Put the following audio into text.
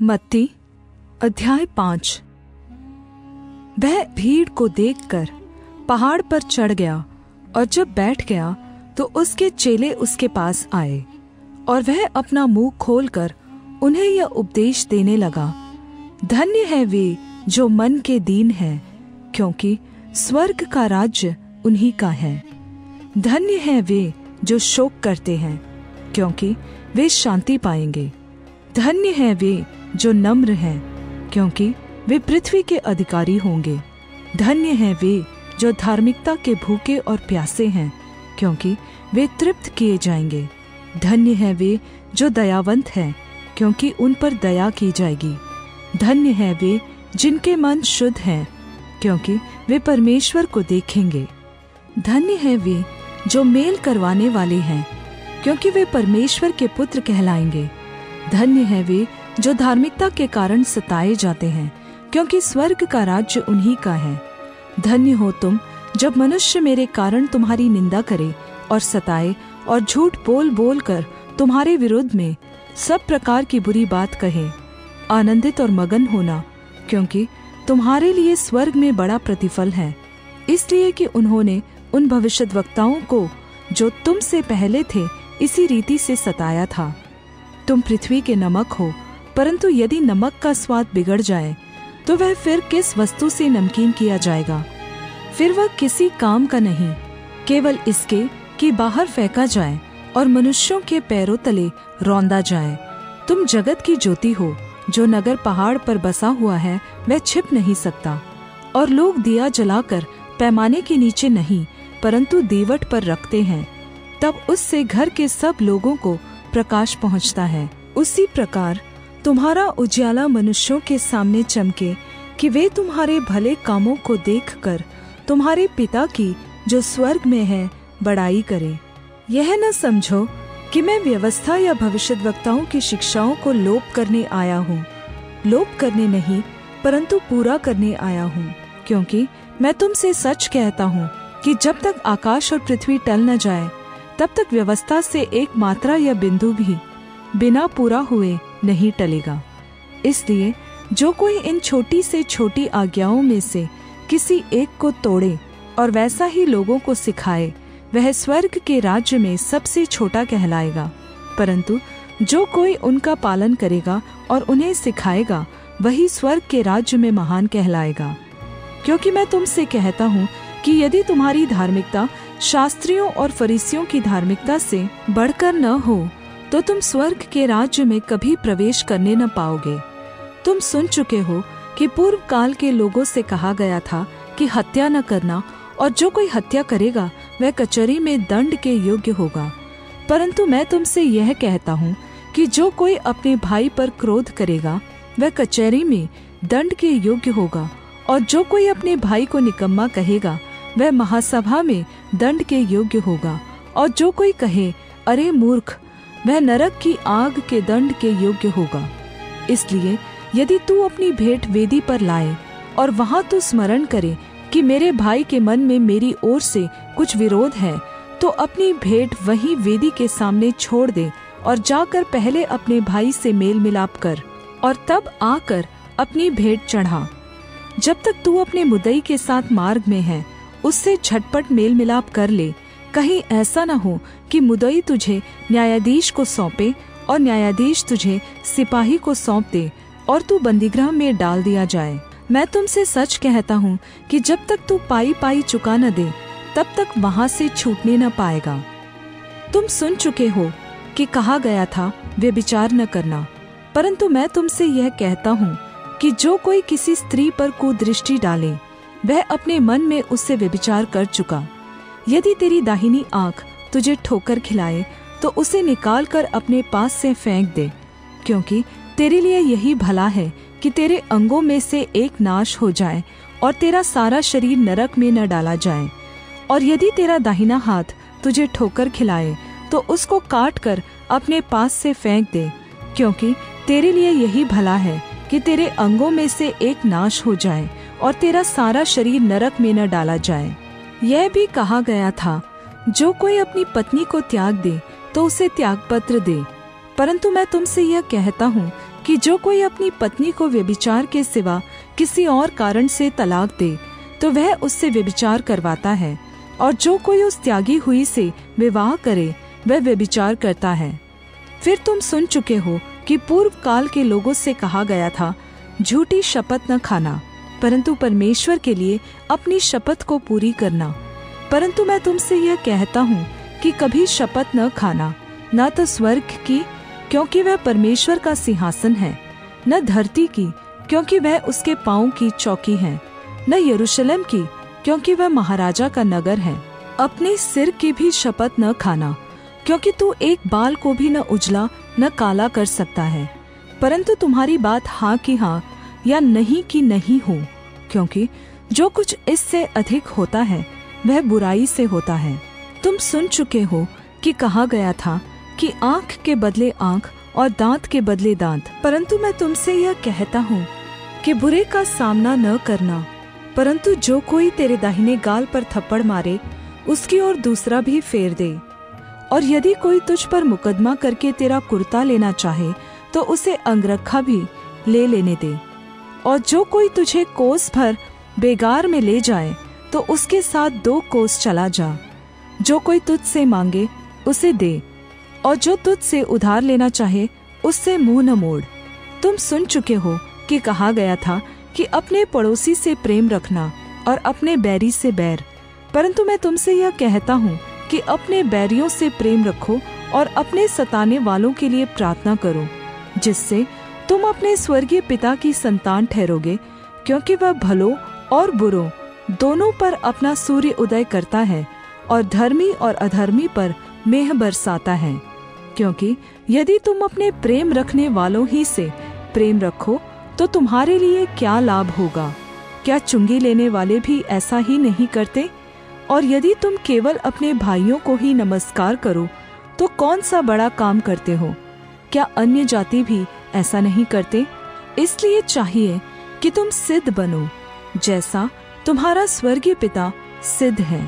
मत्ती अध्याय 5। वह भीड़ को देखकर पहाड़ पर चढ़ गया और जब बैठ गया तो उसके चेले उसके पास आए और वह अपना मुंह खोलकर उन्हें यह उपदेश देने लगा, धन्य है वे जो मन के दीन हैं, क्योंकि स्वर्ग का राज्य उन्हीं का है। धन्य है वे जो शोक करते हैं, क्योंकि वे शांति पाएंगे। धन्य है वे जो नम्र हैं, क्योंकि वे पृथ्वी के अधिकारी होंगे। धन्य हैं वे जो धार्मिकता के भूखे और प्यासे हैं, क्योंकि वे तृप्त किए जाएंगे। धन्य हैं वे जो दयावंत हैं, क्योंकि उन पर दया की जाएगी। धन्य हैं वे जिनके मन शुद्ध हैं, क्योंकि वे परमेश्वर को देखेंगे। धन्य हैं वे जो मेल करवाने वाले हैं, क्योंकि वे परमेश्वर के पुत्र कहलाएंगे। धन्य हैं वे जो धार्मिकता के कारण सताए जाते हैं, क्योंकि स्वर्ग का राज्य उन्हीं का है। धन्य हो तुम जब मनुष्य मेरे कारण तुम्हारी निंदा करे और सताए और झूठ बोल बोल कर तुम्हारे विरुद्ध में सब प्रकार की बुरी बात कहे। आनंदित और मगन होना, क्योंकि तुम्हारे लिए स्वर्ग में बड़ा प्रतिफल है, इसलिए कि उन्होंने उन भविष्यद्वक्ताओं को जो तुम से पहले थे इसी रीति से सताया था। तुम पृथ्वी के नमक हो, परंतु यदि नमक का स्वाद बिगड़ जाए तो वह फिर किस वस्तु से नमकीन किया जाएगा? फिर वह किसी काम का नहीं, केवल इसके कि बाहर फेंका जाए और मनुष्यों के पैरों तले रौंदा जाए। तुम जगत की ज्योति हो। जो नगर पहाड़ पर बसा हुआ है वह छिप नहीं सकता, और लोग दिया जलाकर पैमाने के नीचे नहीं परंतु दीवट पर रखते हैं, तब उससे घर के सब लोगों को प्रकाश पहुंचता है। उसी प्रकार तुम्हारा उजियाला मनुष्यों के सामने चमके, कि वे तुम्हारे भले कामों को देखकर तुम्हारे पिता की जो स्वर्ग में है बड़ाई करें। यह न समझो कि मैं व्यवस्था या भविष्यद्वक्ताओं की शिक्षाओं को लोप करने आया हूँ। लोप करने नहीं परंतु पूरा करने आया हूँ, क्योंकि मैं तुमसे सच कहता हूँ कि जब तक आकाश और पृथ्वी टल न जाए तब तक व्यवस्था से एक मात्रा या बिंदु भी बिना पूरा हुए नहीं टलेगा। इसलिए जो कोई इन छोटी से छोटी आज्ञाओं में से किसी एक को तोड़े और वैसा ही लोगों को सिखाए, वह स्वर्ग के राज्य में सबसे छोटा कहलाएगा। परंतु जो कोई उनका पालन करेगा और उन्हें सिखाएगा, वही स्वर्ग के राज्य में महान कहलाएगा। क्योंकि मैं तुमसे कहता हूँ कि यदि तुम्हारी धार्मिकता शास्त्रियों और फरीसियों की धार्मिकता से बढ़कर न हो तो तुम स्वर्ग के राज्य में कभी प्रवेश करने न पाओगे। तुम सुन चुके हो कि पूर्व काल के लोगों से कहा गया था कि हत्या न करना, और जो कोई हत्या करेगा वह कचहरी में दंड के योग्य होगा। परंतु मैं तुमसे यह कहता हूँ कि जो कोई अपने भाई पर क्रोध करेगा वह कचहरी में दंड के योग्य होगा, और जो कोई अपने भाई को निकम्मा कहेगा वह महासभा में दंड के योग्य होगा, और जो कोई कहे अरे मूर्ख, वह नरक की आग के दंड के योग्य होगा। इसलिए यदि तू अपनी भेंट वेदी पर लाए और वहां तू स्मरण करे कि मेरे भाई के मन में मेरी ओर से कुछ विरोध है, तो अपनी भेंट वहीं वेदी के सामने छोड़ दे और जाकर पहले अपने भाई से मेल मिलाप कर, और तब आकर अपनी भेंट चढ़ा। जब तक तू अपने मुद्दई के साथ मार्ग में है, उससे झटपट मेल मिलाप कर ले। कहीं ऐसा न हो कि मुद्दई तुझे न्यायाधीश को सौंपे और न्यायाधीश तुझे सिपाही को सौंप दे और तू बंदीगृह में डाल दिया जाए। मैं तुमसे सच कहता हूँ कि जब तक तू पाई पाई चुका न दे, तब तक वहां से छूटने न पाएगा। तुम सुन चुके हो कि कहा गया था व्यभिचार न करना, परंतु मैं तुमसे यह कहता हूँ कि जो कोई किसी स्त्री पर कुदृष्टि डाले वह अपने मन में उससे व्यभिचार कर चुका। यदि तेरी दाहिनी आँख तुझे ठोकर खिलाए तो उसे निकाल कर अपने पास से फेंक दे, क्योंकि तेरे लिए यही भला है कि तेरे अंगों में से एक नाश हो जाए और तेरा सारा शरीर नरक में न डाला जाए। और यदि तेरा दाहिना हाथ तुझे ठोकर खिलाए तो उसको काट कर अपने पास से फेंक दे, क्योंकि तेरे लिए यही भला है कि तेरे अंगों में से एक नाश हो जाए और तेरा सारा शरीर नरक में न डाला जाए। यह भी कहा गया था, जो कोई अपनी पत्नी को त्याग दे तो उसे त्यागपत्र दे। परंतु मैं तुमसे यह कहता हूँ कि जो कोई अपनी पत्नी को व्यभिचार के सिवा किसी और कारण से तलाक दे तो वह उससे व्यभिचार करवाता है, और जो कोई उस त्यागी हुई से विवाह करे वह व्यभिचार करता है। फिर तुम सुन चुके हो कि पूर्व काल के लोगों से कहा गया था, झूठी शपथ न खाना, परंतु परमेश्वर के लिए अपनी शपथ को पूरी करना। परंतु मैं तुमसे यह कहता हूँ कि कभी शपथ न खाना, न तो स्वर्ग की, क्योंकि वह परमेश्वर का सिंहासन है, न धरती की, क्योंकि वह उसके पाँव की चौकी है, न यरूशलेम की, क्योंकि वह महाराजा का नगर है। अपने सिर की भी शपथ न खाना, क्योंकि तू एक बाल को भी न उजला न काला कर सकता है, परंतु तुम्हारी बात हाँ की हाँ या नहीं की नहीं हो, क्योंकि जो कुछ इससे अधिक होता है वह बुराई से होता है। तुम सुन चुके हो कि कहा गया था कि आँख के बदले आँख और दांत के बदले दांत, परंतु मैं तुमसे यह कहता हूँ कि बुरे का सामना न करना, परंतु जो कोई तेरे दाहिने गाल पर थप्पड़ मारे उसकी ओर दूसरा भी फेर दे। और यदि कोई तुझ पर मुकदमा करके तेरा कुर्ता लेना चाहे तो उसे अंगरखा भी ले लेने दे। और जो कोई तुझे कोस भर बेगार में ले जाए तो उसके साथ 2 कोस चला जा। जो कोई तुझसे मांगे उसे दे, और जो तुझसे उधार लेना चाहे उससे मुंह न मोड़। तुम सुन चुके हो कि कहा गया था कि अपने पड़ोसी से प्रेम रखना और अपने बैरी से बैर, परंतु मैं तुमसे यह कहता हूँ कि अपने बैरियों से प्रेम रखो और अपने सताने वालों के लिए प्रार्थना करो, जिससे तुम अपने स्वर्गीय पिता की संतान ठहरोगे, क्योंकि वह भलों और बुरों दोनों पर अपना सूर्य उदय करता है और धर्मी और अधर्मी पर मेह बरसाता है। क्योंकि यदि तुम अपने प्रेम रखने वालों ही से प्रेम रखो तो तुम्हारे लिए क्या लाभ होगा? क्या चुंगी लेने वाले भी ऐसा ही नहीं करते? और यदि तुम केवल अपने भाइयों को ही नमस्कार करो तो कौन सा बड़ा काम करते हो? क्या अन्य जाति भी ऐसा नहीं करते? इसलिए चाहिए कि तुम सिद्ध बनो, जैसा तुम्हारा स्वर्गीय पिता सिद्ध है।